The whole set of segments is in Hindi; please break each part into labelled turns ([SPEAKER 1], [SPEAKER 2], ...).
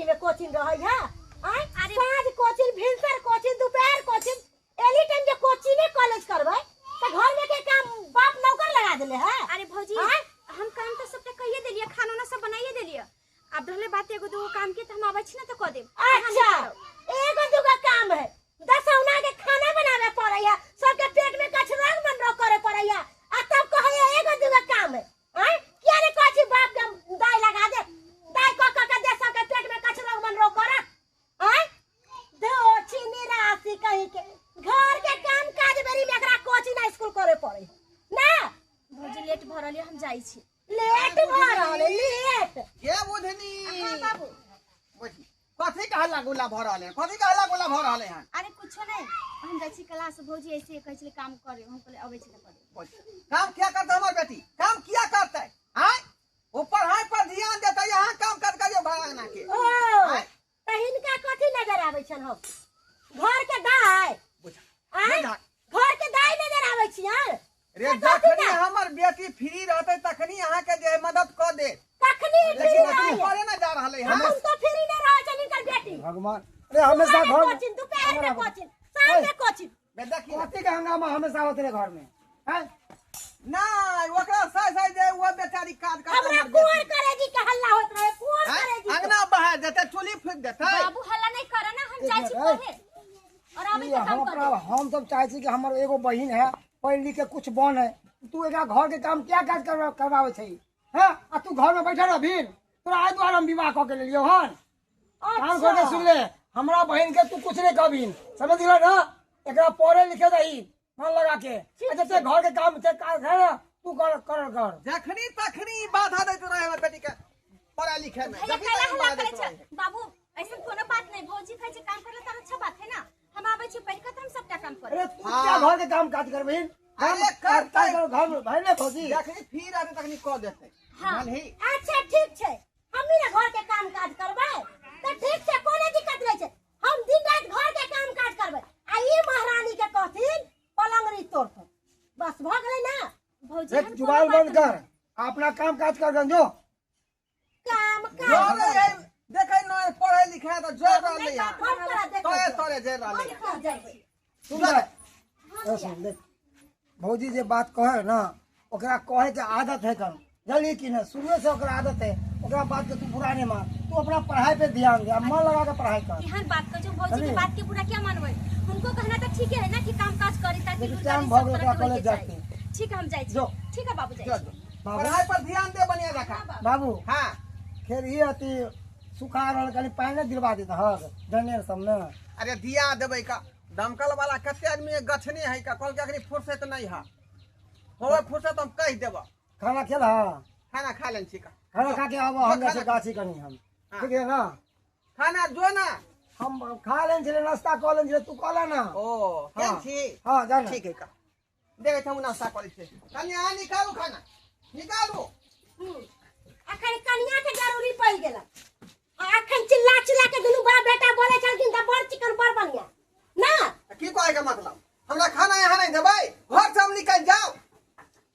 [SPEAKER 1] बेरी में कोचिंग रहै है आय साँझ कोचिंग भिनसर कोचिंग दोपहर कोचिंग एनी टाइम जे कोचिंग कॉलेज करबै त घर में के काम बाप नौकर लगा देले है।
[SPEAKER 2] अरे भौजी हम काम तो सबके कहिए देलिए, खाना ना सब बनाइए देलिए। अब रहले बात एगो दूगो काम के त हम आबै छी ना त क देब।
[SPEAKER 1] अच्छा एगो दूगो काम है, दसौना के खाना बनावे पड़ैया, सबके पेट में कचरा मनरो करे पड़ैया आ तब कहैया एगो दूगो काम है। हैं क्या रे कहछि बाप के दाई लगा दे, दाई क दे सबके पेट में कचरा मनरो करे। हैं दो चीनी राशि कहीं के घर के काम काज बेरी में एकरा कोचिंग स्कूल करे पड़े ना।
[SPEAKER 2] भौजी लेट भ रहले हम जाई छी।
[SPEAKER 1] लेट भ रहले लेट
[SPEAKER 3] के बुझनी।
[SPEAKER 2] हां बाबू
[SPEAKER 3] बुझी कथि कहला गुला भ रहले, कथि कहला गुला भ रहले हैं।
[SPEAKER 2] अरे कुछो नहीं, हम जाई छी क्लास। भौजी ऐसे कहै छले काम करे, हम कहले आबै छी त करे।
[SPEAKER 3] काम क्या करता हमार बेटी, काम किया करता है। हां ऊपर हां पर ध्यान देता यहां काम कर के भागना के।
[SPEAKER 1] ओ तहिनका कथि नजर आबै छन हम घर के दाई
[SPEAKER 3] बुझा
[SPEAKER 1] घर के दाई नजर आबै छी यार।
[SPEAKER 3] रे जखनी हमर बेटी फ्री रहते तखनी यहां के जे मदद क दे,
[SPEAKER 1] तखनी
[SPEAKER 3] लेकिन अभी परे ना जा रहले
[SPEAKER 1] हम
[SPEAKER 3] हम
[SPEAKER 1] तो फ्री न रह छन इनकर बेटी।
[SPEAKER 4] भगवान अरे हमेशा घर
[SPEAKER 1] कोचिंग दोपहर में कोचिंग शाम में कोचिंग
[SPEAKER 3] बेटा की
[SPEAKER 4] कथी का हंगामा हमेशा होते रहे घर में हैं।
[SPEAKER 3] ना ओकरा सही जे वो बेचारी काज करता
[SPEAKER 1] हमरा कुंवर करेगी के हल्ला होत रहे कुंवर करेगी
[SPEAKER 3] अंगना बहा देते, चुली फूक देते।
[SPEAKER 2] बाबू हल्ला नहीं करे ना, हम जाई छी पढ़े और आबै त काम कर।
[SPEAKER 4] हम सब चाहे छी कि हमर एगो बहिन है पढ़ लिख के कुछ बन है, तू एकरा घर के काम क्या काज करवावे छै हैं। आ तू घर में बैठल रहबिन, तोरा आइ दुआरे हम विवाह क के लेलियो हन। कान खोल के सुन ले, हमरा बहिन के तू कुछ नहीं कहबिन, समझ गेल ना। एकरा पढ़े लिखे दही मन लगा के, जैसे घर के काम से काज है ना तू कर
[SPEAKER 3] जखनी तखनी बाधा देते रहे हमर बेटी के पढ़ा लिखे में।
[SPEAKER 2] भैया
[SPEAKER 3] जखनी
[SPEAKER 2] कहला
[SPEAKER 3] तखनी
[SPEAKER 2] हल्ला
[SPEAKER 3] बाधा
[SPEAKER 2] करे
[SPEAKER 3] देते
[SPEAKER 2] छ।
[SPEAKER 3] रहे।
[SPEAKER 2] बाबू ऐसे कोनो बात नहीं, भौजी कहै छै काम करले त अच्छा बात है ना। हम आबै छी पढ़ के त हम सबटा काम करे।
[SPEAKER 4] अरे तू क्या घर के काम काज करबिन।
[SPEAKER 3] अरे
[SPEAKER 4] करता घर में भाई ने फौजी
[SPEAKER 3] जखनी फ्री रहते तखनी क देते।
[SPEAKER 2] हाँ।
[SPEAKER 3] नहीं
[SPEAKER 1] अच्छा ठीक छै हमनी ना घर के काम काज करबै त ठीक छै, कोनो दिक्कत नहीं छै। हम दिन रात घर के काम काज करबै आ ई महारानी के कहथिन पलंगरी तोड़तो बस भ गेलै ना।
[SPEAKER 2] भौजी
[SPEAKER 4] एक जुबान बंद कर, अपना काम काज कर गंजो।
[SPEAKER 1] काम
[SPEAKER 3] जो
[SPEAKER 1] काज
[SPEAKER 3] रे देखे न पढ़े लिखे त जो रहले यहां
[SPEAKER 1] हम तोरा देखै
[SPEAKER 3] तोरे तोरे जे रहले
[SPEAKER 1] हम जाबै
[SPEAKER 4] सुन ले सुन देख भौजी जे बात कहे ना ओकरा कहे के आदत है कर जल्दी की ना, शुरू से ओकरा आदत है। ओकरा बात के तू बुरा नहीं मान, तू अपना पढ़ाई पे ध्यान दे, मन लगा के पढ़ाई कर।
[SPEAKER 2] यहाँ बात कर जो भौजी की बात के पूरा क्या मानबै। उनको कहना तो ठीक है ना कि काम काज करी ताकि
[SPEAKER 4] लेकिन
[SPEAKER 2] दू
[SPEAKER 4] टाइम
[SPEAKER 2] चालीस
[SPEAKER 4] भग
[SPEAKER 2] सब
[SPEAKER 4] गया,
[SPEAKER 2] तरह के
[SPEAKER 4] कॉलेज
[SPEAKER 2] होइके
[SPEAKER 4] जाते
[SPEAKER 2] चाही। ठीक है हम जाई छी।
[SPEAKER 4] जो।
[SPEAKER 2] ठीक है बाबू
[SPEAKER 3] जो
[SPEAKER 2] जाई
[SPEAKER 3] जो
[SPEAKER 2] छी।
[SPEAKER 3] पढ़ाई पर ध्यान दे बढ़िया रखा।
[SPEAKER 4] बाबू
[SPEAKER 3] हां
[SPEAKER 4] फिर ये अति सुखा रहल कनी पानी दिलवा देता हक जनेर सब ना।
[SPEAKER 3] अरे दिया देबै का दमकल वाला कते आदमी गछने है का कल के अखनी फुर्सत नहीं है। होवे फुर्सत हम कह देबो।
[SPEAKER 4] खाना खेल हा
[SPEAKER 3] खाना खा लेन छी का
[SPEAKER 4] खाना खा के आबो हम जैसे गाछी कनी हम ठीक है ना।
[SPEAKER 3] खाना जो ना
[SPEAKER 4] हम खा लेन छले नाश्ता क लेन छले, तू कहला ना।
[SPEAKER 3] ओ केन
[SPEAKER 4] हाँ।
[SPEAKER 3] छी
[SPEAKER 4] हां जाना
[SPEAKER 3] ठीक है का देखे हम नाश्ता करे छी। कन्या निकालू खाना निकालू।
[SPEAKER 1] अखन कनिया के जरूरी पड़ गेला अखन चिल्ला चिल्ला के दुनू बाप बेटा बोले छलखिन त बड़ चिकन बड़ बढ़िया ना।
[SPEAKER 3] की कहे का मतलब हमरा खाना यहाँ नहीं देबै, घर से हम निकल जाओ।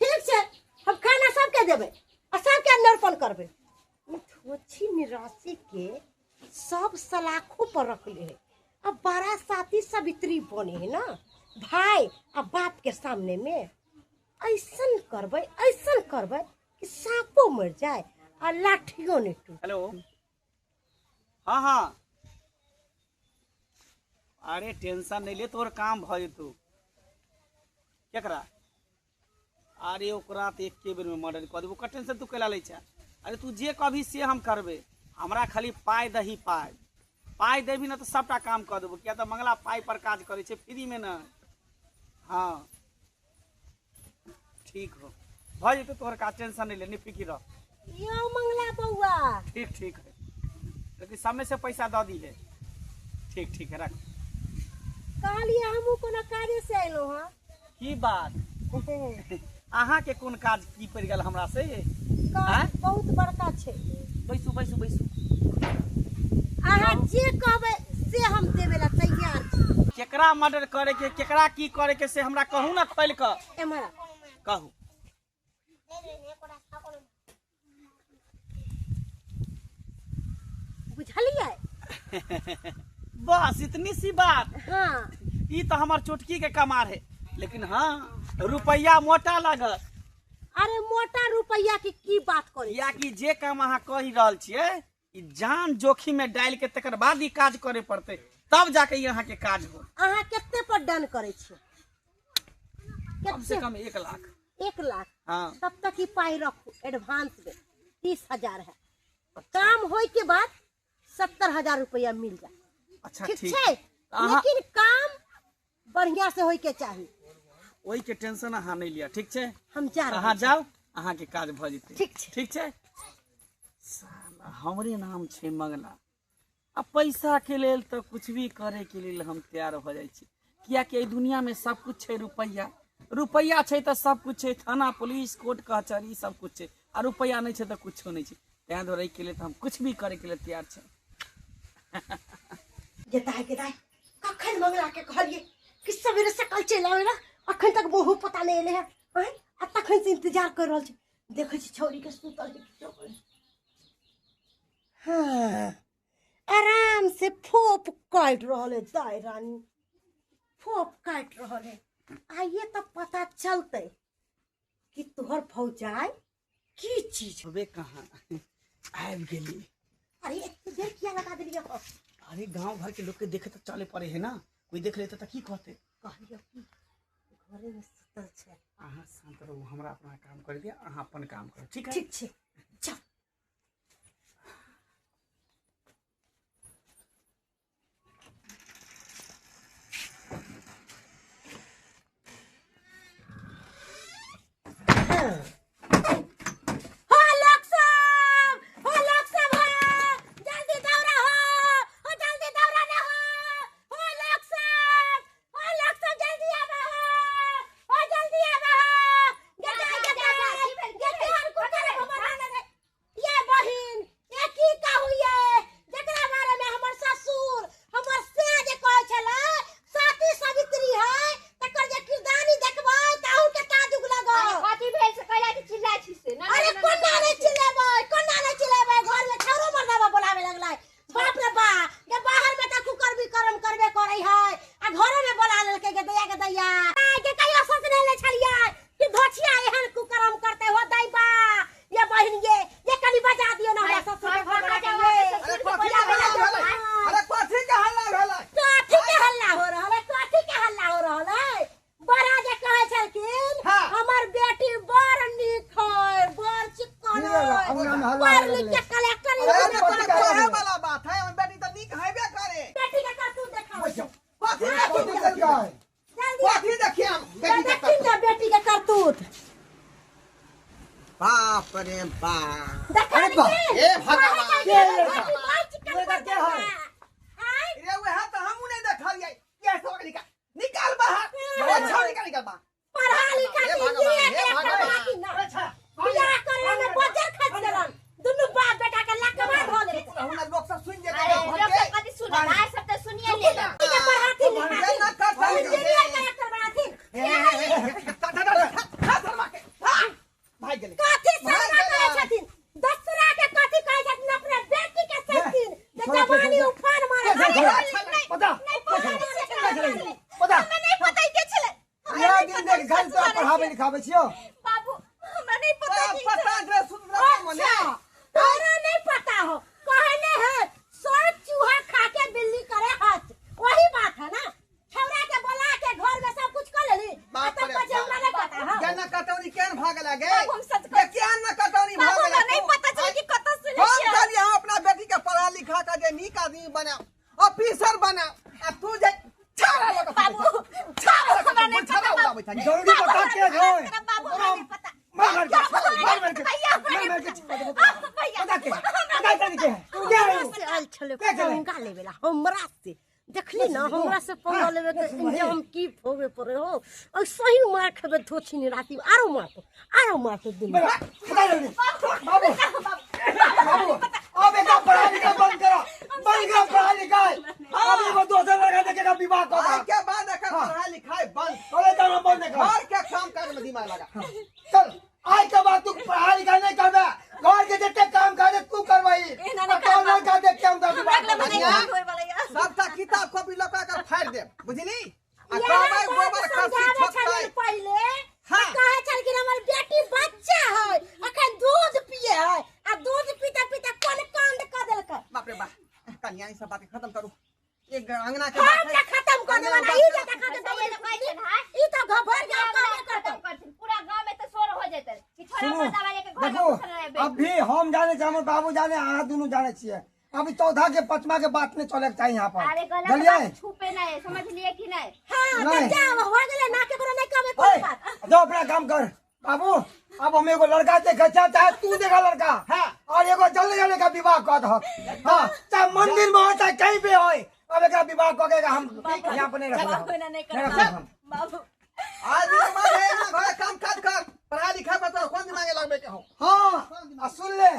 [SPEAKER 1] ठीक छै हम खाना सबके देबै आ सबके नर्पण करबै। थोची निराशि के सब सलाखों पर रखले है। अब बड़ा साथी सावित्री बने है ना भाई अब बाप के सामने में ऐसन करबै कि सांपो मर जाए और लाठियों नहीं टूटे।
[SPEAKER 5] हेलो हाँ हाँ अरे टेंशन नहीं ले, तोर काम भ जेतौ। केकरा अरे ओकरा तो एक बेर में मर्डर कर देबो, ओकर टेंशन तू कैला लै छे। अरे तू जे कभी से हम करबे, हमरा खाली पाई दही पाई देबी ना तो सबटा काम कर देबो। किया तो मंगला पाई पर काज करे छे फ्री में ना। हाँ ठीक हो भ जेतौ, तोहर का टेंशन नहीं ले, निफिकिर रह।
[SPEAKER 1] यो मंगला बउआ
[SPEAKER 5] ठीक है लेकिन समय से पैसा दे दी है। ठीक है रख।
[SPEAKER 1] कहलिए हमहू कोनो कार्य से अइलो हां
[SPEAKER 5] की बात अहाँ के कोन काज की पड़ गल हमरा से।
[SPEAKER 1] काज बहुत बड़का छै।
[SPEAKER 5] बैसू
[SPEAKER 1] अहाँ जे कहबै से हम देबे ला तैयार छी।
[SPEAKER 5] केकरा मर्डर करे के केकरा की करे के से हमरा कहू ना खोल के
[SPEAKER 1] एमरा
[SPEAKER 5] कहू।
[SPEAKER 1] बुझलिए?
[SPEAKER 5] बस इतनी सी बात।
[SPEAKER 1] हाँ
[SPEAKER 5] ई तो हमार चुटकी के कमार है, लेकिन हाँ रुपया मोटा लागत।
[SPEAKER 1] अरे मोटा रुपया की बात करे
[SPEAKER 5] या कि जे काम अहाँ कहि रहल छियै ई जान जोखिम में डाल के तकर बाद ई काज करे पड़ते, तब जाके यहाँ के काज हो।
[SPEAKER 1] अहाँ कितने पर डन करे छियै?
[SPEAKER 5] कम से कम 1 लाख।
[SPEAKER 1] 1 लाख?
[SPEAKER 5] हाँ।
[SPEAKER 1] तब तक ही पाई रखो एडवांस में 30,000 है। काम होए के बाद 70,000 रुपया मिल जाए।
[SPEAKER 5] अच्छा
[SPEAKER 1] ठीक
[SPEAKER 5] ठीक।
[SPEAKER 1] है, लेकिन काम बढ़िया से होए के चाहिए।
[SPEAKER 5] वही के टेंशन अहाँ नहीं लिया, ठीक है?
[SPEAKER 1] हम जा रहे
[SPEAKER 5] अहाँ
[SPEAKER 1] हैं।
[SPEAKER 5] जाओ, अहाँ के काज भ जेतै।
[SPEAKER 1] ठीक छै।
[SPEAKER 5] ठीक है? साला हमरे नाम छै मंगला। आ पैसा के लेल तो कुछ भी करे के लेल हम तैयार हो जाय छी, किया कि एहि दुनिया में सब कुछ छै रुपया। रुपया छै तो सब कुछ छै, थाना पुलिस कोर्ट कचहरी सब कुछ छै। आ रुपया नहीं छै तो कुछो नहीं छै। तैं दुआरे के लिए तो हम कुछ भी करे के लिए तैयार छै।
[SPEAKER 1] गेदाय कखन मंगला के कहलिए कि सवेरे से कल चल आवे ना, अखन तक बहु पता नहीं एले है। आ तखन से इंतजार कर रहल छी, देखे छी छौरी के सुतल के। हाँ, आराम से फोप काट रहल है दाई रानी, फोप काट रहल है। आइए तो पता चलते कि तोहर फौजाई की चीज।
[SPEAKER 5] हबे कहाँ आबि गेली।
[SPEAKER 1] अरे इतनी देर किया लगा दिलिए हो?
[SPEAKER 5] अरे गांव भर के लोग के देखे तो चले पड़े है ना, कोई देख लेते तो की कहते।
[SPEAKER 1] कहलियो कि घरे में सुतल छै।
[SPEAKER 5] अहाँ शांत रहू, हमरा अपना काम कर दिया, अहाँ अपन काम करू, ठीक है?
[SPEAKER 1] ठीक छै, चल। बेटी के करतूत
[SPEAKER 3] बाप रे बाप।
[SPEAKER 1] देखा
[SPEAKER 3] ए भगवान,
[SPEAKER 4] ये
[SPEAKER 3] रे वह तो हमू नहीं देखलिए। ये सब निकाल बाहर, अच्छा निकाल बाहर।
[SPEAKER 1] पढ़ा लिखा
[SPEAKER 3] हे
[SPEAKER 1] के
[SPEAKER 3] भगवान,
[SPEAKER 1] लिए
[SPEAKER 3] हे भगवान।
[SPEAKER 1] अच्छा बियाह करे में बजर खर्च करन, दुनु बाप बेटा के लकवा धो दे।
[SPEAKER 3] हमरा लोग सब सुन जेते।
[SPEAKER 2] अरे लोग सब कथि सुना ना, सब तो सुनिए ले लो।
[SPEAKER 1] के पढ़ाती
[SPEAKER 3] ये ना कर सकते।
[SPEAKER 1] इंजीनियर कलेक्टर बनाती।
[SPEAKER 3] भाई गेले।
[SPEAKER 1] कथि शर्मा करे छथिन, दसरा के कथि कहे छथिन अपने बेटी के सेथिन, जे जवानी उफान मारे।
[SPEAKER 4] पता पता
[SPEAKER 2] हमें नहीं पता के छले।
[SPEAKER 4] या दिन देख घर तो पढ़ावे लिखावे छियो।
[SPEAKER 2] बाबू हमरा नहीं पता कि
[SPEAKER 3] पता रे सुन मने।
[SPEAKER 1] तोरा नहीं पता हो, कहने है सब चूहा खा के बिल्ली करे हज, वही बात है ना। छौरा के बोला के घर में सब कुछ कर लेली,
[SPEAKER 3] बाप
[SPEAKER 1] तब
[SPEAKER 3] रे
[SPEAKER 1] पछे हमरा नहीं पता है।
[SPEAKER 3] जन्ना कटौरी केन भाग लागे।
[SPEAKER 2] बाबू, हम सच कहै
[SPEAKER 3] केन ना कटौरी
[SPEAKER 2] बाबू
[SPEAKER 3] भाग
[SPEAKER 2] हमरा
[SPEAKER 3] लागे।
[SPEAKER 2] नहीं पता चले कि कत सुने
[SPEAKER 3] हम
[SPEAKER 2] छियै।
[SPEAKER 3] कहलिए हम अपना बेटी के पढ़ा लिखा के जे नीक आदमी बना, ऑफिसर बना। आ तू जे छाड़ा लगा
[SPEAKER 2] बाबू हमरा नहीं पता।
[SPEAKER 4] जरूरी बता के जो
[SPEAKER 2] बाबू हमरा नहीं पता।
[SPEAKER 4] मार के
[SPEAKER 2] भैया
[SPEAKER 4] पता के पता के तू क्या है
[SPEAKER 1] से आल छले पंगा लेवेला हमरा से, देखली ना हमरा से पंगा लेवे के इंजाम की होवे पड़े हो। और सही मार खेबे धोछी राती आरो मार तो दिन।
[SPEAKER 4] बाबू बाबू अब एक पढ़ा लिखा बंद करो पढ़ा लिखा। अब वो दूसरा लड़का देखेगा विवाह को।
[SPEAKER 3] आज के बाद एकर पढ़ाई लिखाई बंद।
[SPEAKER 4] अरे जानो बंद कर।
[SPEAKER 3] घर के काम करे में दिमाग लगा।
[SPEAKER 4] चल आज के बाद तू पढ़ा लिखा नहीं करबे, घर के जितने काम करे तू करवाई। कौन लड़का देख के हम
[SPEAKER 3] सब बात खत्म करू एक अंगना के
[SPEAKER 1] हम
[SPEAKER 3] बात
[SPEAKER 1] क्या खत्म कर देबा ना ई जगह खत्म कर देबा ई तो घबर गांव का करते
[SPEAKER 2] पूरा गांव में तो शोर हो जेतै कि छोरा
[SPEAKER 4] सुनो
[SPEAKER 2] पर्दा वाले के घर में
[SPEAKER 4] देखो
[SPEAKER 2] घुसल रहे
[SPEAKER 4] अभी हम जाने हमर बाबू जाने अहाँ दुनू जाने छियै अभी चौथा के पचमा के बात नहीं चले के चाहिए यहाँ पर
[SPEAKER 2] अरे गलत
[SPEAKER 4] चलिए
[SPEAKER 2] बात छुपे ना है समझ लिए कि नहीं
[SPEAKER 1] हां तो
[SPEAKER 4] नहीं।
[SPEAKER 1] जा हो गेले ना के नहीं कमे
[SPEAKER 4] ओए,
[SPEAKER 1] कोई बात
[SPEAKER 4] जाओ अपना काम कर बाबू अब हम एगो लड़का देखे चाहे तू देखा लड़का
[SPEAKER 3] हाँ।
[SPEAKER 4] और एगो जल्दी जल्दी का विवाह कर दो हाँ चाहे मंदिर में हो चाहे कहीं भी हो अब एक विवाह कर के हम यहाँ पर नहीं रखेंगे
[SPEAKER 2] नहीं
[SPEAKER 4] नहीं रखेंगे हम।
[SPEAKER 2] बाबू
[SPEAKER 3] आज दिमाग है ना घर काम काज कर पढ़ाई लिखाई पर तो कौन दिमाग लगबे के हो
[SPEAKER 4] हाँ सुन ले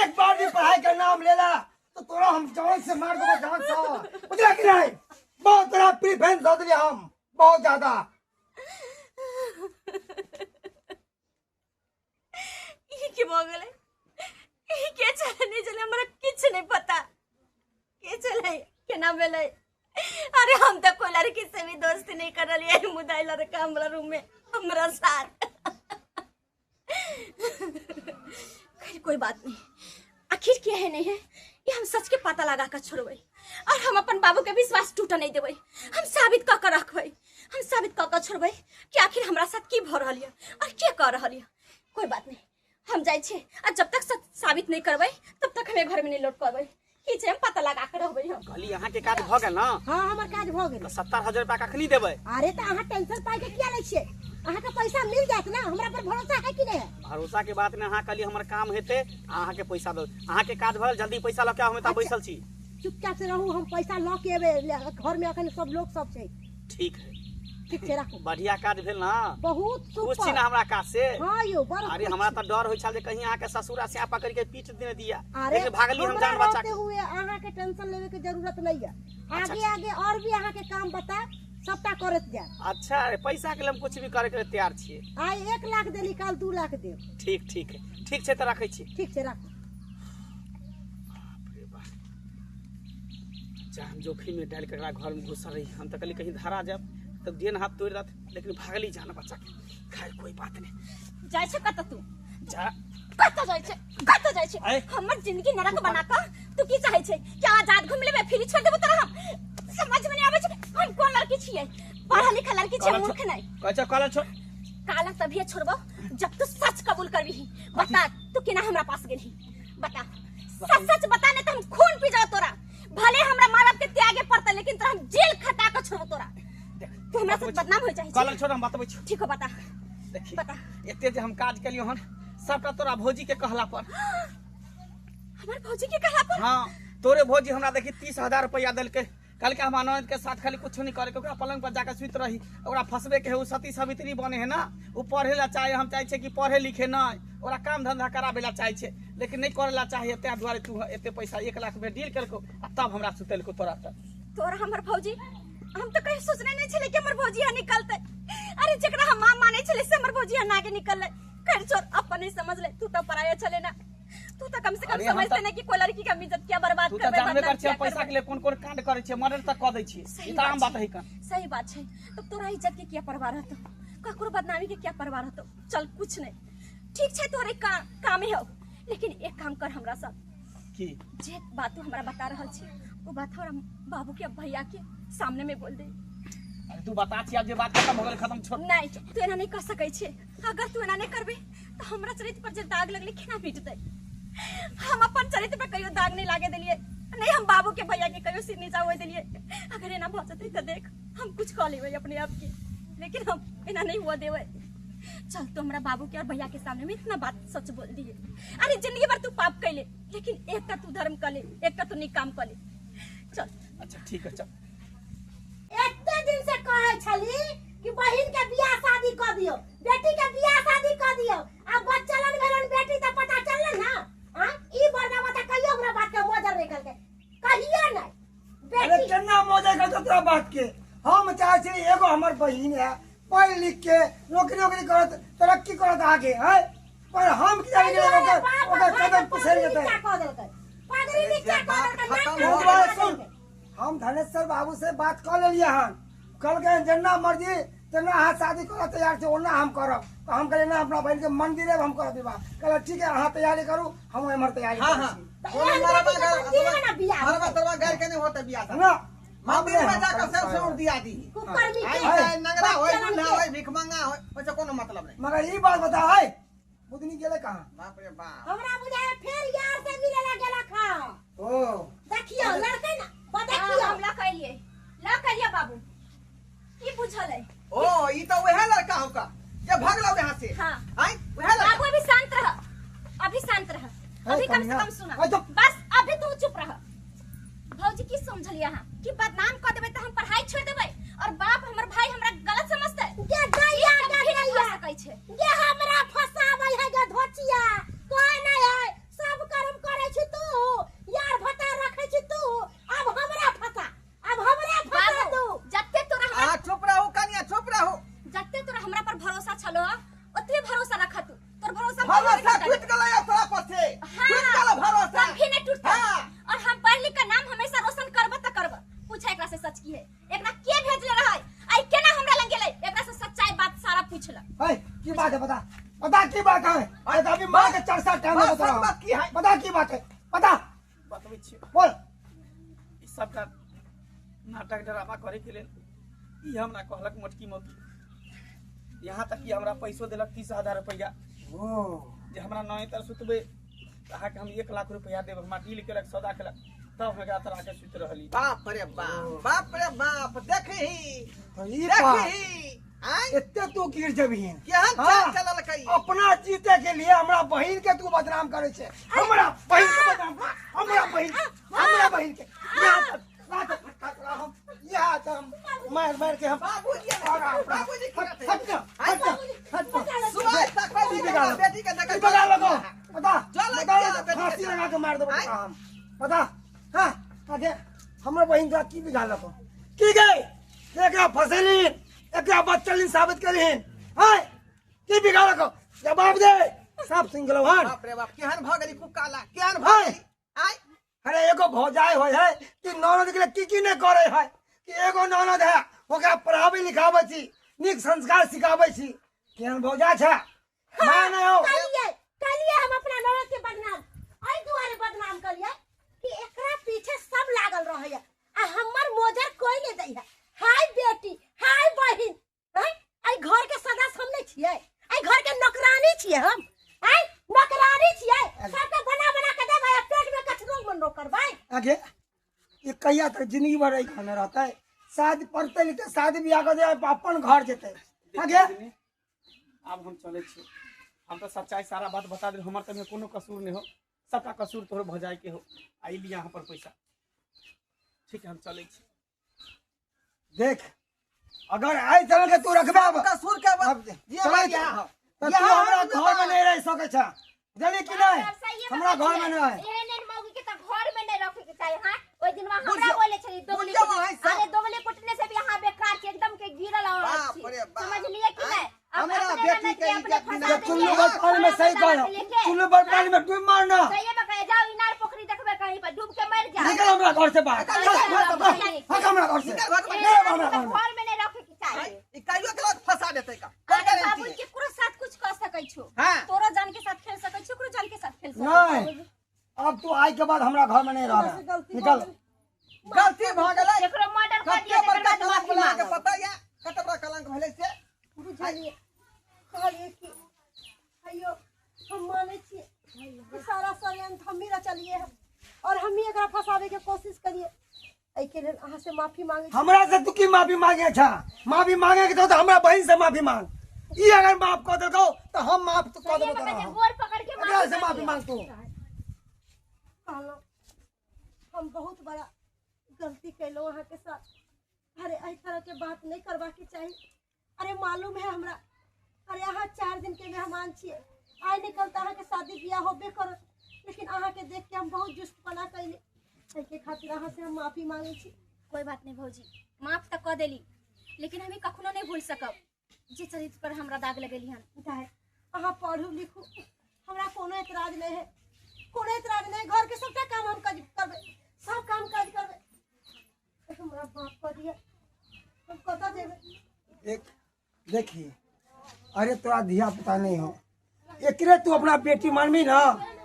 [SPEAKER 4] एक बार भी पढ़ाई का नाम ले ला तो तोरा हम जान से मार दूंगा जान से बुझला कि नहीं बहुत बड़ा प्रिफरेंस दे दिया हम बहुत ज्यादा
[SPEAKER 2] ई के हो गेलै ई के चले नहीं चले हमरा किछ नहीं पता के चले केना भेलै अरे हम तो कोई लड़की से भी दोस्ती नहीं कर रही है मुदाई लड़का हमरा रूम में हमरा साथ कोई बात नहीं आखिर क्या है नहीं है ये हम सच के पता लगा कर छोड़बै और हम अपन बाबू के विश्वास टूट नहीं देबै हम साबित क कर रखबै हम साबित क कर छोड़बै कि आखिर हमरा साथ की भ रहल है और के कर रहल है कोई बात नहीं हम जाय छे और जब तक साबित नहीं करबै तब तक हमें घर में नहीं लौट पाबै की छै हम पता लगा कर रहबै हम
[SPEAKER 5] कहली यहाँ के काज भ गेल ना
[SPEAKER 1] हां हमर काज भ गेल
[SPEAKER 5] तो 70,000 रुपया कखनी देबै
[SPEAKER 1] अरे तो अहाँ टेंशन पाई के किया लै छियै अहाँ के पैसा मिल जात ना हमरा पर भरोसा है कि नहीं
[SPEAKER 5] भरोसा के बात में अहाँ कहली हमर काम हेते अहाँ के पैसा दो अहाँ के काज भल जल्दी पैसा लऽ के हम त बैसल छी
[SPEAKER 1] चुपचाप से रहू हम पैसा ल के एबे घर में अखन सब लोग सब छै
[SPEAKER 5] ठीक है
[SPEAKER 1] ठीक छै राखू
[SPEAKER 5] बढ़िया काज भेल ना
[SPEAKER 1] बहुत
[SPEAKER 5] खुश छी
[SPEAKER 1] सुपर
[SPEAKER 5] ना हमरा काज से
[SPEAKER 1] हां यो बड़
[SPEAKER 5] अरे हमरा तो डर होय छल जे कहीं अहाँ के ससुरा से पकड़ के पीट देने दिया
[SPEAKER 1] अरे
[SPEAKER 5] लेकिन भागली हम
[SPEAKER 1] हमरा
[SPEAKER 5] जान बचा
[SPEAKER 1] रहते
[SPEAKER 5] के
[SPEAKER 1] हुए अहाँ के टेंशन लेवे के जरूरत नहीं है आगे
[SPEAKER 5] अच्छा।
[SPEAKER 1] आगे और भी अहाँ के काम बता सबटा करत जा
[SPEAKER 5] अच्छा पैसा के लिए हम कुछ भी करे के लिए तैयार छियै
[SPEAKER 1] आइ 1 लाख देली काल 2 लाख दे
[SPEAKER 5] ठीक ठीक है ठीक छै त रखै छी
[SPEAKER 1] ठीक छै राखू
[SPEAKER 5] जान जोखिम में डाल के एकरा घर में घुसल रही हम तो कहली कहीं धरा जाब तब देन हाथ तोड़ देत लेकिन भागली जान बचा के खैर कोई बात नहीं
[SPEAKER 2] जाय छै कत तू
[SPEAKER 5] जा
[SPEAKER 2] कत जाय छै
[SPEAKER 5] आय।
[SPEAKER 2] हमर जिंदगी नरक बना का तू की चाहे छै क्या आजाद घूम लेबे फिर छोड़ देबो तोरा हम समझ में नहीं आवे छै हम कोन लड़की छियै पढ़ा लिखा लड़की छियै मूर्ख नहीं
[SPEAKER 5] अच्छा कॉलेज छोड़
[SPEAKER 2] काला तभी छोड़बो जब तू सच कबूल करबी बता तू केना हमरा पास गेली बता सच सच बता नहीं तो हम खून पी जाओ तोरा भले हमरा माँ बाप के त्यागे पड़ता लेकिन तोरा हम जेल खटा के छोड़बो तोरा तू हमरा साथ बदनाम हो जाए
[SPEAKER 5] कॉलेज छोड़ हम बतबै छी
[SPEAKER 2] ठीक हो बता
[SPEAKER 5] देखी
[SPEAKER 2] बता।
[SPEAKER 5] एते जे हम काज केलियो हन सबटा तोरा भौजी के कहला पर
[SPEAKER 2] हमार भौजी के कहला पर
[SPEAKER 5] हाँ तोरे भौजी हमरा देखी 30,000 रुपया देलकै कल के हम ननद के साथ खाली कुछ नहीं करे के ओकरा पलंग पर जाकर सुत रही ओकरा फसबे के है उ सती सावित्री बने है ना उ पढ़े ला चाहे हम चाहे छे कि पढ़े लिखे नहीं ओकरा काम धंधा कराबे ला चाहे छे लेकिन नहीं करे ला चाहे ते द्वारे तू एते पैसा 1 लाख में डील करको आ तब हमरा सुतेलको तोरा त
[SPEAKER 2] तोरा हमर भौजी हम तो कहीं सोचने नहीं छले कि हमर भौजी यहाँ निकलते अरे जकरा हम मां माने छले से हमर भौजी यहाँ आगे निकलले कर छोड़ अपन नहीं समझ ले तू तो पराया चले ना तू तो कम से कम
[SPEAKER 5] अरे हम
[SPEAKER 2] समझते
[SPEAKER 5] तो-
[SPEAKER 2] ना कि कोई लड़की का इज्जत क्या बर्बाद
[SPEAKER 5] तू त
[SPEAKER 2] करबे
[SPEAKER 5] जानबे
[SPEAKER 2] बदनाम
[SPEAKER 5] कर छे
[SPEAKER 2] क्या
[SPEAKER 5] पैसा
[SPEAKER 2] करबे।
[SPEAKER 5] के लिए कोन कांड करे छे मर्डर तक क दै छी
[SPEAKER 2] सही
[SPEAKER 5] ई त आम बात
[SPEAKER 2] छै।
[SPEAKER 5] है का
[SPEAKER 2] सही बात है तो तोरा इज्जत के क्या परवाह रहतो ककरो बदनामी के क्या परवाह रहतो चल कुछ नहीं ठीक है तोरे काम हो लेकिन एक काम कर हमरा साथ
[SPEAKER 5] की
[SPEAKER 2] जे बात तू हमरा बता रहल छी वो बात हमरा बाबू के भैया के सामने में बोल दे
[SPEAKER 5] अरे तू बता छी अब जे बात खत्म हो गेल खत्म छोड़
[SPEAKER 2] नहीं तू एना नहीं कर सकै छे अगर तू एना नहीं करबे तो हमरा चरित्र पर जे दाग लगले केना मिटतै हम अपन चरित्र पर कहियो दाग नहीं लागे देलिए नहीं हम बाबू के भैया के कहियो सिर नीचा होए देलिए अगर एना भ जतै त देख हम कुछ क लेबै अपने आप के लेकिन हम एना नहीं हुआ देबै चल तो हमरा बाबू के और भैया के सामने में इतना बात सच बोल दिए अरे जिंदगी भर तू पाप कैले लेकिन एक का तू धर्म कर ले एक का तू निक काम कर ले चल
[SPEAKER 5] अच्छा ठीक है चल
[SPEAKER 1] एते दिन से कहे छली कि बहिन के बियाह शादी कर दियो बेटी के बियाह शादी कर दियो अब बच्चलन भेलन बेटी त पता चलले ना हां ई बरना बता कहियो हमरा बात के मोजर निकल के कहियो नहीं
[SPEAKER 4] अरे
[SPEAKER 1] बेटी
[SPEAKER 4] केना मौजे का तोरा बात के हम चाहे छी एगो हमर बहिन है पढ़ लिख के नौकरी करत तरक्की करत आगे है पर हम की जाने ओकर कदम पुसर जेतै
[SPEAKER 1] पागरी नीचा कर
[SPEAKER 3] खत्म
[SPEAKER 4] एक
[SPEAKER 3] हो
[SPEAKER 4] बात सुन हम धनेश्वर बाबू से बात कर लेलिए हन कल के जन्ना मर्जी तेना अहाँ शादी करऽ तैयार छै ओना हम करब तो हम कहलिए ना अपना बहन के मंदिरे में हम करब विवाह कहले ठीक है अहाँ तैयारी करू हम एमहर तैयारी
[SPEAKER 3] हाँ
[SPEAKER 4] करै
[SPEAKER 3] हाँ
[SPEAKER 4] छी
[SPEAKER 1] तो ये
[SPEAKER 3] मरवा
[SPEAKER 1] तीन में ना बियाह
[SPEAKER 3] मरवा तरवा घर के नहीं होता बियाह
[SPEAKER 4] ना
[SPEAKER 3] मंदिर में जाकर सब से उड़ दिया दी
[SPEAKER 1] कुकर में
[SPEAKER 3] आई चाहे नंगरा होय बुढ़ा होय भिख मंगा होय वैसे कोनो मतलब नहीं।
[SPEAKER 4] मगर ये बात बता है बुदनी गेले कहाँ?
[SPEAKER 3] बाप रे बाप
[SPEAKER 1] हमरा बुझाए फिर यार से मिले ला गेला खा
[SPEAKER 4] ओ
[SPEAKER 1] देखियो लड़के ना
[SPEAKER 2] हाँ,
[SPEAKER 1] देखियो
[SPEAKER 2] हम ला कहिए बाबू की बुझल है।
[SPEAKER 3] ओ ई तो वह लड़का होगा जे भागला यहां से।
[SPEAKER 2] हाँ।
[SPEAKER 3] आई वह लड़का
[SPEAKER 2] बाबू अभी शांत रह, अभी शांत रह, अभी कम से कम सुना।
[SPEAKER 4] अरे तो-
[SPEAKER 2] बस अभी तू चुप रह। भौजी की समझल यहाँ कि बदनाम कर देबे तो हम पढ़ाई छोड़ देबे और बाप हमर भाई हमरा गलत समझते
[SPEAKER 1] ये दैया
[SPEAKER 2] हो सकै छै।
[SPEAKER 1] ये हमरा फसाबै है गे धोचिया कोई नहीं है सब कर्म करे छी तू यार भता रखे छी तू अब हमरा फसा
[SPEAKER 2] बाबू
[SPEAKER 1] तू
[SPEAKER 2] जत्ते तोरा
[SPEAKER 3] आ
[SPEAKER 2] हमरा
[SPEAKER 3] चुप रहो कनिया चुप रहो।
[SPEAKER 2] जत्ते तोरा हमरा पर भरोसा छलो ओतबे भरोसा रख तू। तोर भरोसा
[SPEAKER 3] भरोसा टूट गेलै तोरा पर से टूट गेलै भरोसा।
[SPEAKER 2] कभी नहीं टूटता।
[SPEAKER 3] हाँ।
[SPEAKER 2] और हम पढ़ लिख के नाम हमेशा रोशन करब त करब। पूछा एकरा से सच की है, एकरा के भेजले रहै आई केना हमरा लंग गेलै, एकरा से सच्चाई बात सारा पूछला।
[SPEAKER 4] है की बात है बता बता की बात है? अरे तो अभी मार के चरसा टाइम में बता
[SPEAKER 3] बात की है?
[SPEAKER 4] बता की बात है बता
[SPEAKER 5] बतबै छी
[SPEAKER 4] बोल।
[SPEAKER 5] ई सबटा नाटक ड्रामा करे के लेल ई हमरा कहलक मोटकी मौकी। यहाँ तक कि हमरा पैसो देलक 30,000 रुपया
[SPEAKER 4] ओ
[SPEAKER 5] जे हमरा नए तर सुतबे अहाँके हम 1 लाख रुपया देब। हमरा डील केलक सौदा केलक तब हमरा तरह के सुत रहली।
[SPEAKER 3] बाप रे बाप देखी
[SPEAKER 4] तो ई बात
[SPEAKER 3] देखी आई
[SPEAKER 4] एते तू गिर जबीन
[SPEAKER 3] केहन
[SPEAKER 4] हाँ।
[SPEAKER 3] चल चलल कई
[SPEAKER 4] अपना जीते के लिए हमरा बहिन के तू बदनाम करे छे। हमरा बहिन के बदनाम हमरा बहिन के यहाँ तक फटका तोरा हम यहाँ तक हम मार के हम
[SPEAKER 3] बाबूजी बाबूजी
[SPEAKER 4] हट जा
[SPEAKER 3] सुबह तक कोई बेटी के
[SPEAKER 4] तू
[SPEAKER 3] नकल
[SPEAKER 4] बता लगो बता
[SPEAKER 3] चल
[SPEAKER 4] बता
[SPEAKER 3] जा, बेटी
[SPEAKER 4] फांसी
[SPEAKER 3] के
[SPEAKER 4] लगा के मार दो
[SPEAKER 3] आय।
[SPEAKER 4] हम बता हाँ आगे हमर बहिन का की बिगाड़ लगो की गई एकरा फसेलीन एकरा बच्चलिन साबित करीन हाय की बिगाड़ लगो जवाब दे सब सिंह गलो हन
[SPEAKER 3] बाप रे बाप केहन भ गेली कुकाला केहन भ गेली आई
[SPEAKER 4] अरे एगो भौजाई होय है कि ननद के लिए की नहीं करे है कि एगो ननद है ओकरा पढ़ाबे लिखाबे छी नीक संस्कार सिखाबे छी केहन भौजा छै मां नहीं हो
[SPEAKER 1] कलिए हम अपना ननद के बदनाम आई दुआरे बदनाम कलिए कि एकरा पीछे सब लागल रहे है आ हमर मोजर कोई नहीं दै है। हाय बेटी हाय बहिन आई घर के सदस्य हम नहीं छिए आई घर के नौकरानी छिए हम आई नौकरानी छिए सबके बना के देबै पेट में कचरो मन रो करबै
[SPEAKER 4] आगे ये कहिया तक जिंदगी भर रही खाना रहता है शादी पढ़ते लिखते शादी ब्याह कर दे अपन घर जेते आगे
[SPEAKER 5] अब हम चले छी। हम तो सच्चाई सारा बात बता दे हमर तमे कोनो कसूर नहीं हो, सबका कसूर तोहर भौजाई के हो। आई लिया यहाँ पर पैसा ठीक है हम चले छी।
[SPEAKER 4] देख अगर आई तरह के तू रखबे अब
[SPEAKER 3] कसूर के
[SPEAKER 4] अब
[SPEAKER 3] ये
[SPEAKER 4] चले
[SPEAKER 3] बात
[SPEAKER 4] जा।
[SPEAKER 3] यहाँ
[SPEAKER 4] तो तू हमरा घर में नहीं रह सके छ जनी कि नहीं हमरा घर में नहीं
[SPEAKER 2] एहन मौगी के त घर में नहीं रखे के चाहिए। हां ओइ दिन हमरा
[SPEAKER 3] बुझियो-
[SPEAKER 2] बोले छली दोगली
[SPEAKER 3] बुझियो वहाँ से।
[SPEAKER 2] अरे दोगली कुटने से भी यहाँ बेकार के एकदम के गिरल और
[SPEAKER 3] बाप रे बाप।
[SPEAKER 2] समझ लिए कि नहीं
[SPEAKER 3] हमरा
[SPEAKER 2] अपने
[SPEAKER 3] बेटी
[SPEAKER 2] ननद
[SPEAKER 3] के
[SPEAKER 2] अपने
[SPEAKER 3] इज्जत
[SPEAKER 2] फंसा
[SPEAKER 3] नहीं
[SPEAKER 2] देलिए।
[SPEAKER 4] चुल्लू पर पानी में सही कर चुल्लू पर पानी में डूब मारना
[SPEAKER 2] सही में कहे जाओ इनार पोखरी देखबे कहीं पर डूब के मर जा।
[SPEAKER 4] निकल हमरा घर से बाहर हट हमरा घर से
[SPEAKER 3] निकल घर से।
[SPEAKER 4] नहीं हमरा घर में
[SPEAKER 2] घर में नहीं रखे के चाहिए।
[SPEAKER 3] ई कहियो के लोग फंसा देते का
[SPEAKER 2] अरे बाबू के पूरा साथ कुछ कर सकै छो।
[SPEAKER 3] हाँ।
[SPEAKER 2] तोरा जान के साथ खेल सकै छो, ओकरो जान के साथ खेल सकै
[SPEAKER 4] नहीं अब तू आई के बाद हमरा घर में नहीं रह निकल
[SPEAKER 3] गलती भ गेलै
[SPEAKER 2] एकरो मर्डर कर
[SPEAKER 3] कते
[SPEAKER 2] दिया
[SPEAKER 3] बड़का
[SPEAKER 2] तकर बाद
[SPEAKER 3] कलंक
[SPEAKER 2] माफी
[SPEAKER 3] लगा के
[SPEAKER 2] मांगो।
[SPEAKER 3] पता या कते बड़ा कलंक भेलै से
[SPEAKER 1] बुझलिए कहलिए कि अयो हम माने छिए कि सारा षड्यंत्र हम ही रचलिए है और हम ही एकरा फंसावे के कोशिश करिए एहि के लेल अहाँ से माफी मांगे छी।
[SPEAKER 4] हमरा से तू की माफी मांगे छा माफी मांगे के तो हमरा बहन से माफी मांग ई अगर माफ कर देतो तो हम माफ तो कर
[SPEAKER 2] सही
[SPEAKER 4] देबो
[SPEAKER 2] में कहे
[SPEAKER 4] तोरा
[SPEAKER 2] गोर पकड़ के
[SPEAKER 4] एकरा से
[SPEAKER 2] माफी
[SPEAKER 4] माफी मांग तू
[SPEAKER 1] कहलो हम बहुत बड़ा गलती कैलो अहाँ के साथ। अरे एहि तरह के बात नहीं करबा के चाहिए। अरे मालूम है हमरा अरे अहाँ 4 दिन के मेहमान छिए आइ निकल त अहाँ के शादी बियाह होबे करत लेकिन अहाँ के देख के हम बहुत जुस्पना कैले एहि के खातिर अहाँ से हम माफी मांगे छी।
[SPEAKER 2] कोई बात नहीं भौजी, माफ तो कर देली लेकिन हमें कखनो नहीं भूल सकब जे चरित्र पर हमरा दाग लगेली हन।
[SPEAKER 1] चाहे अहाँ पढ़ू लिखू हमरा कोनो एतराज नहीं है कोनो एतराज नहीं। घर के सबटा काम हम करबे सब काम काज करबे हमरा बाप कर दिया हम कतऽ जेबे।
[SPEAKER 4] एक देखिए अरे तोरा धिया पुता नहीं हो एकरे तू अपना बेटी मानबी ना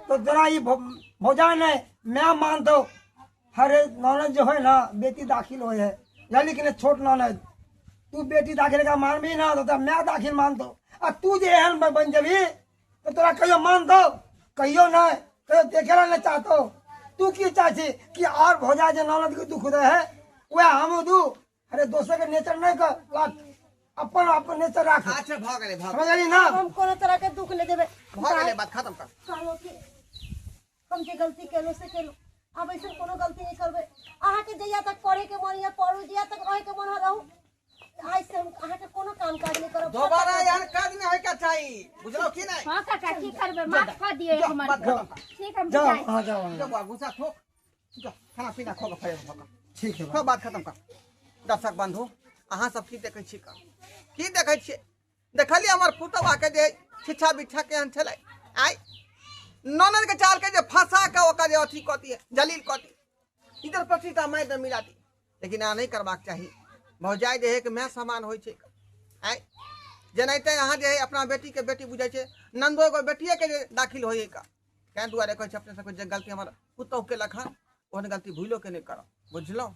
[SPEAKER 4] तो जरा ये भोजन है मैं मान दो हरे नौनद जो है ना बेटी दाखिल हो है या लेकिन छोट नौनद तू बेटी दाखिल का मान भी ना तो मैं दाखिल मान दो और तू जे एहन बन जबी तो तोरा कहियो मान दो कहियो ना कहियो देखेला न चाहतो तू की चाची कि और भोजा जे नौनद के दुख दे है वह हम दू अरे दोसर के नेचर नहीं कर अपन अपन नेचर राख
[SPEAKER 3] अच्छा भाग गए भाग
[SPEAKER 4] समझ गई ना
[SPEAKER 1] हम कोनो तरह के दुख नहीं देबे
[SPEAKER 3] भाग गए बात खत्म कर
[SPEAKER 1] कहो कि हम जे गलती केलो से केलो अब ऐसे कोनो गलती नहीं करबे अहाँ के जइया तक पढ़े के मन या पढ़ू जइया तक रहे के मन रहू आज से हम अहाँ के कोनो काम काज नहीं करब
[SPEAKER 3] दोबारा यार काज नहीं है क्या चाहिए बुझलो कि नहीं
[SPEAKER 2] हां काका की करबे माफ कर दिए एक
[SPEAKER 3] बात
[SPEAKER 2] मत
[SPEAKER 3] खत्म कर
[SPEAKER 2] ठीक हम
[SPEAKER 4] जाओ
[SPEAKER 2] जाए
[SPEAKER 4] हाँ जाओ
[SPEAKER 3] जो बा गुस्सा ठोक जो खाना पीना खो के फेर भगा
[SPEAKER 4] ठीक है
[SPEAKER 3] सब बात खत्म कर दर्शक बंधु अहाँ सब की देखै छी की देखै छी देखलिए हमर पुतवा के जे छिछा बिछा के हन छलै आइ ननद के चाल के जे फंसा के ओकर जे अथी कती है जलील कती इधर पछिता मैं दे मिलाती लेकिन आ नहीं करबाक चाहिए भौजाई जे है कि मैं समान होइ छै आइ जेनाइते अहाँ जे है अपना बेटी के बेटी बुझै छै नंदो एगो बेटिए के जे दाखिल होइ का कें दुआरे कहै छै अपने सब जे गलती हमर पुतौ के लखन ओहन गलती भूलो के नहीं करब बुझलौ।